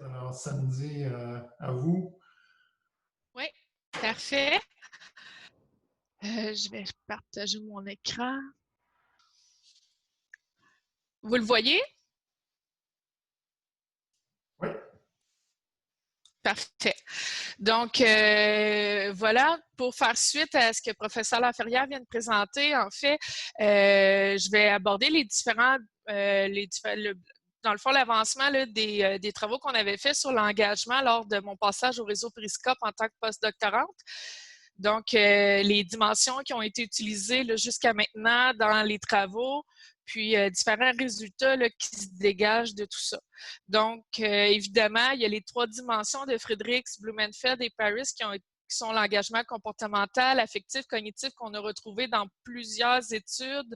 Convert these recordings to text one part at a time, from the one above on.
Alors, samedi à vous. Oui, parfait. Je vais partager mon écran. Vous le voyez? Oui. Parfait. Donc, voilà, pour faire suite à ce que le professeur Laferrière vient de présenter, en fait, je vais aborder les différents, dans le fond, l'avancement des travaux qu'on avait fait sur l'engagement lors de mon passage au réseau Périscope en tant que postdoctorante. Donc, les dimensions qui ont été utilisées jusqu'à maintenant dans les travaux, puis différents résultats qui se dégagent de tout ça. Donc, évidemment, il y a les 3 dimensions de Friedrichs, Blumenfeld et Paris qui sont l'engagement comportemental, affectif, cognitif qu'on a retrouvé dans plusieurs études,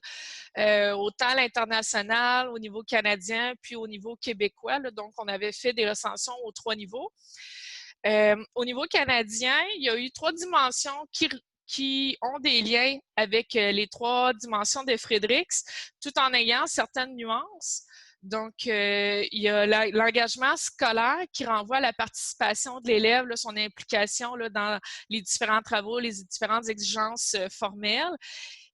autant à l'international, au niveau canadien, puis au niveau québécois. Donc, on avait fait des recensions aux 3 niveaux. Au niveau canadien, il y a eu 3 dimensions qui ont des liens avec les 3 dimensions de Friedrichs, tout en ayant certaines nuances. Donc, il y a l'engagement scolaire qui renvoie à la participation de l'élève, son implication dans les différents travaux, les différentes exigences formelles.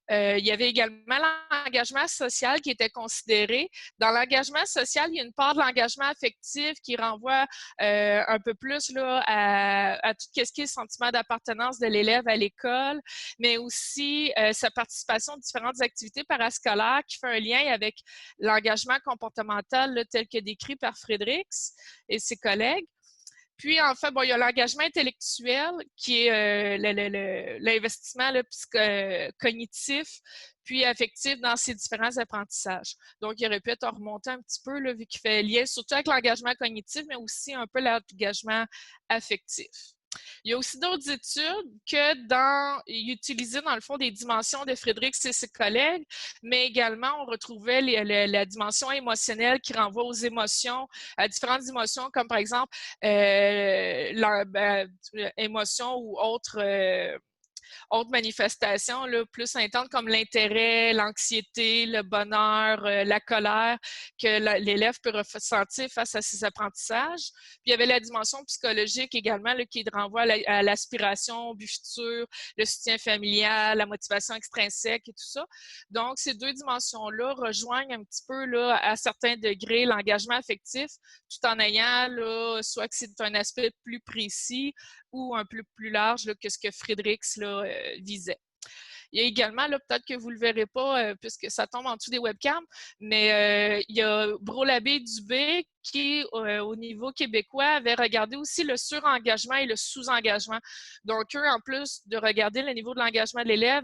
Il y avait également l'engagement social qui était considéré. Dans l'engagement social, il y a une part de l'engagement affectif qui renvoie un peu plus à tout ce qui est le sentiment d'appartenance de l'élève à l'école, mais aussi sa participation à différentes activités parascolaires qui fait un lien avec l'engagement comportemental tel que décrit par Friedrichs et ses collègues. Puis, en fait, il y a l'engagement intellectuel qui est l'investissement cognitif puis affectif dans ces différents apprentissages. Donc, il aurait pu être remonté un petit peu, vu qu'il fait lien surtout avec l'engagement cognitif, mais aussi un peu l'engagement affectif. Il y a aussi d'autres études ils utilisaient dans le fond des dimensions de Friedrichs et ses collègues, mais également on retrouvait la dimension émotionnelle qui renvoie aux émotions, à différentes émotions comme par exemple émotions ou autres manifestations plus intenses comme l'intérêt, l'anxiété, le bonheur, la colère que l'élève peut ressentir face à ses apprentissages. Puis il y avait la dimension psychologique également qui renvoie à l'aspiration au but futur, le soutien familial, la motivation extrinsèque et tout ça. Donc, ces 2 dimensions-là rejoignent un petit peu à certains degrés l'engagement affectif, tout en ayant soit que c'est un aspect plus précis ou un peu plus large que ce que Friedrichs visait. Il y a également, peut-être que vous ne le verrez pas puisque ça tombe en dessous des webcams, mais il y a Brolabé Dubé qui, au niveau québécois, avait regardé aussi le surengagement et le sous-engagement. Donc, eux, en plus de regarder le niveau de l'engagement de l'élève,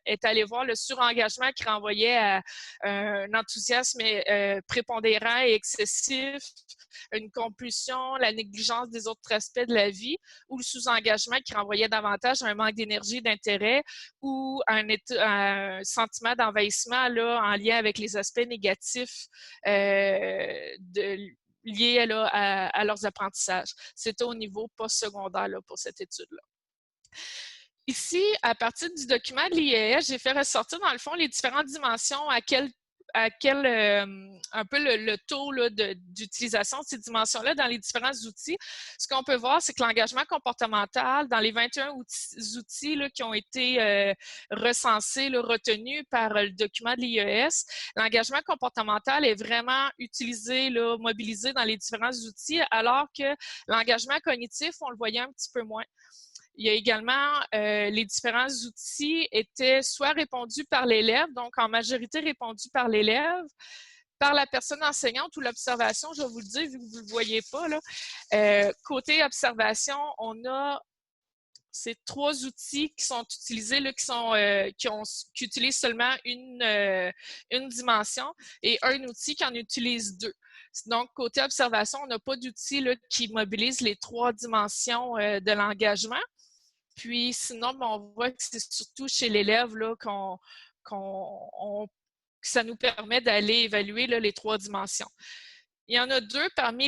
est allé voir le surengagement qui renvoyait à un enthousiasme prépondérant et excessif, une compulsion, la négligence des autres aspects de la vie, ou le sous-engagement qui renvoyait davantage à un manque d'énergie, d'intérêt ou un sentiment d'envahissement en lien avec les aspects négatifs liés à leurs apprentissages. C'était au niveau postsecondaire pour cette étude-là. Ici, à partir du document de l'IES, j'ai fait ressortir dans le fond les différentes dimensions à quel un peu le taux d'utilisation de ces dimensions-là dans les différents outils. Ce qu'on peut voir, c'est que l'engagement comportemental, dans les 21 outils qui ont été recensés, retenus par le document de l'IES, l'engagement comportemental est vraiment utilisé, mobilisé dans les différents outils, alors que l'engagement cognitif, on le voyait un petit peu moins. Il y a également les différents outils étaient soit répondus par l'élève, donc en majorité répondus par l'élève, par la personne enseignante ou l'observation, je vais vous le dire vu que vous ne le voyez pas. Côté observation, on a ces 3 outils qui sont utilisés, qui utilisent seulement une dimension et un outil qui en utilise 2. Donc, côté observation, on n'a pas d'outil qui mobilise les 3 dimensions de l'engagement. Puis sinon, on voit que c'est surtout chez l'élève que ça nous permet d'aller évaluer les 3 dimensions. Il y en a deux parmi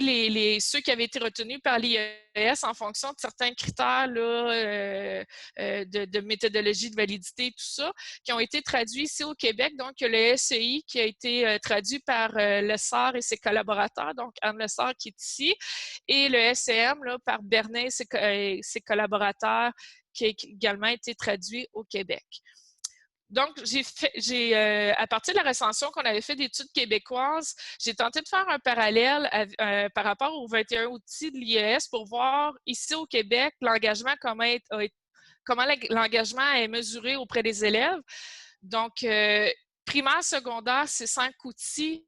ceux qui avaient été retenus par l'IES en fonction de certains critères là, de méthodologie de validité, tout ça, qui ont été traduits ici au Québec. Donc, il y a le SEI qui a été traduit par Lessard et ses collaborateurs, donc Anne Lessard qui est ici, et le SEM là, par Bernin et ses collaborateurs qui a également été traduit au Québec. Donc, à partir de la recension qu'on avait fait d'études québécoises, j'ai tenté de faire un parallèle par rapport aux 21 outils de l'IES pour voir ici au Québec l'engagement, comment l'engagement est mesuré auprès des élèves. Donc, primaire, secondaire, c'est 5 outils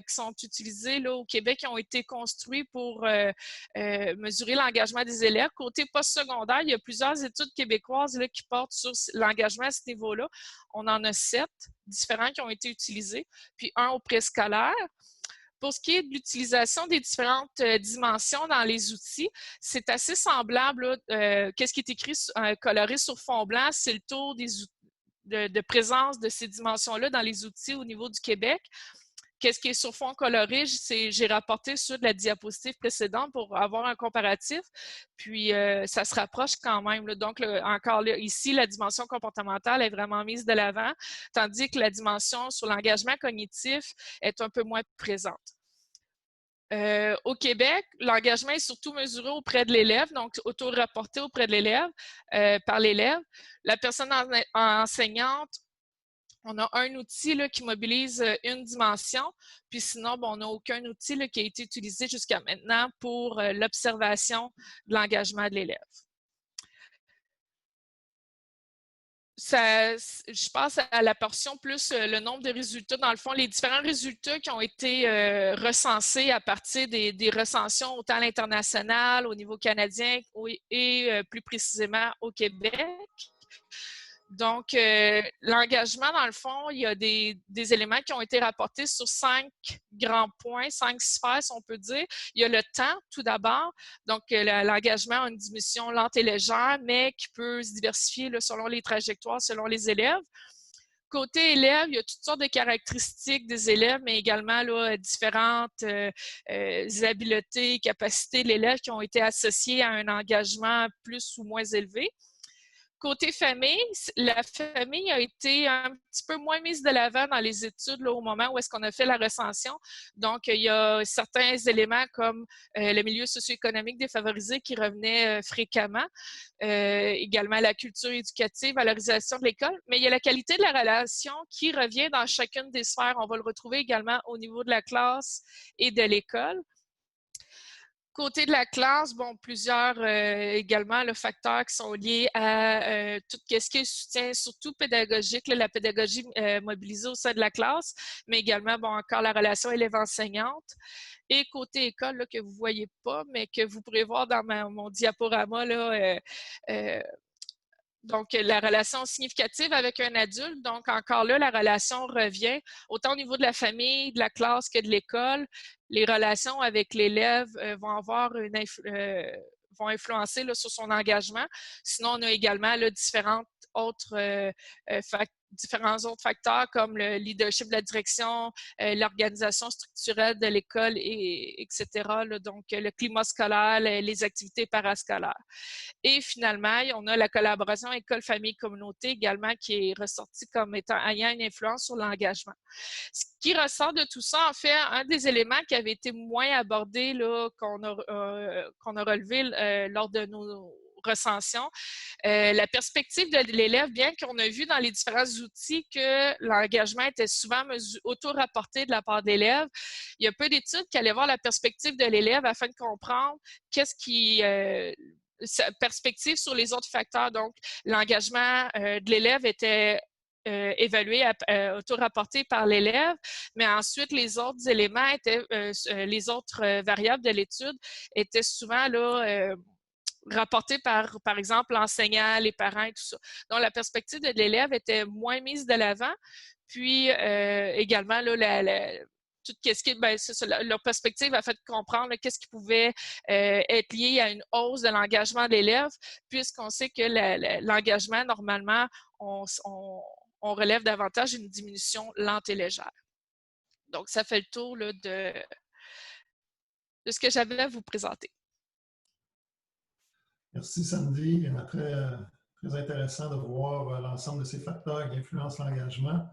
qui sont utilisés là, au Québec, qui ont été construits pour mesurer l'engagement des élèves. Côté postsecondaire, il y a plusieurs études québécoises là, qui portent sur l'engagement à ce niveau-là. On en a 7 différents qui ont été utilisés, puis un au préscolaire. Pour ce qui est de l'utilisation des différentes dimensions dans les outils, c'est assez semblable. Qu'est-ce qui est écrit coloré sur fond blanc, c'est le taux de présence de ces dimensions-là dans les outils au niveau du Québec. Qu'est-ce qui est sur fond coloré? J'ai rapporté ceux de la diapositive précédente pour avoir un comparatif, puis ça se rapproche quand même. Là. Donc, encore là, ici, la dimension comportementale est vraiment mise de l'avant, tandis que la dimension sur l'engagement cognitif est un peu moins présente. Au Québec, l'engagement est surtout mesuré auprès de l'élève, donc auto-rapporté auprès de l'élève, par l'élève. La personne enseignante, on a un outil là, qui mobilise une dimension, puis sinon, on n'a aucun outil là, qui a été utilisé jusqu'à maintenant pour l'observation de l'engagement de l'élève. Je passe à la portion plus le nombre de résultats. Dans le fond, les différents résultats qui ont été recensés à partir des recensions autant à l'international, au niveau canadien et plus précisément au Québec. Donc, l'engagement, dans le fond, il y a des éléments qui ont été rapportés sur 5 grands points, 5 sphères, si on peut dire. Il y a le temps, tout d'abord. Donc, l'engagement a une diminution lente et légère, mais qui peut se diversifier là, selon les trajectoires, selon les élèves. Côté élèves, il y a toutes sortes de caractéristiques des élèves, mais également là, différentes habiletés, capacités de l'élève qui ont été associées à un engagement plus ou moins élevé. Côté famille, la famille a été un petit peu moins mise de l'avant dans les études là, au moment où est-ce qu'on a fait la recension. Donc, il y a certains éléments comme le milieu socio-économique défavorisé qui revenaient fréquemment. Également la culture éducative, valorisation de l'école. Mais il y a la qualité de la relation qui revient dans chacune des sphères. On va le retrouver également au niveau de la classe et de l'école. Côté de la classe, plusieurs également facteurs qui sont liés à tout ce qui est soutien, surtout pédagogique, la pédagogie mobilisée au sein de la classe, mais également, encore la relation élève-enseignante. Et côté école, là, que vous ne voyez pas, mais que vous pourrez voir dans mon diaporama, là, donc, la relation significative avec un adulte, donc encore là, la relation revient autant au niveau de la famille, de la classe que de l'école. Les relations avec l'élève vont influencer là, sur son engagement. Sinon, on a également là, différents autres facteurs comme le leadership de la direction, l'organisation structurelle de l'école, etc. Là, donc, le climat scolaire, les activités parascolaires. Et finalement, on a la collaboration école-famille-communauté également qui est ressortie comme ayant une influence sur l'engagement. Ce qui ressort de tout ça, en fait, un des éléments qui avait été moins abordé, qu'on a relevé lors de nos recensions, la perspective de l'élève, bien qu'on a vu dans les différents outils que l'engagement était souvent auto-rapporté de la part de l'élève, il y a peu d'études qui allaient voir la perspective de l'élève afin de comprendre qu'est-ce qui sa perspective sur les autres facteurs. Donc, l'engagement de l'élève était évalué, auto-rapporté par l'élève, mais ensuite, les autres éléments étaient, les autres variables de l'étude étaient souvent là, rapportés par exemple, l'enseignant, les parents et tout ça. Donc, la perspective de l'élève était moins mise de l'avant. Puis, également, là, tout ce qui est, leur perspective a fait comprendre qu'est-ce qui pouvait être lié à une hausse de l'engagement de l'élève, puisqu'on sait que l'engagement, normalement, on relève davantage une diminution lente et légère. Donc, ça fait le tour là, de ce que j'avais à vous présenter. Merci Sandy. Très intéressant de voir l'ensemble de ces facteurs qui influencent l'engagement.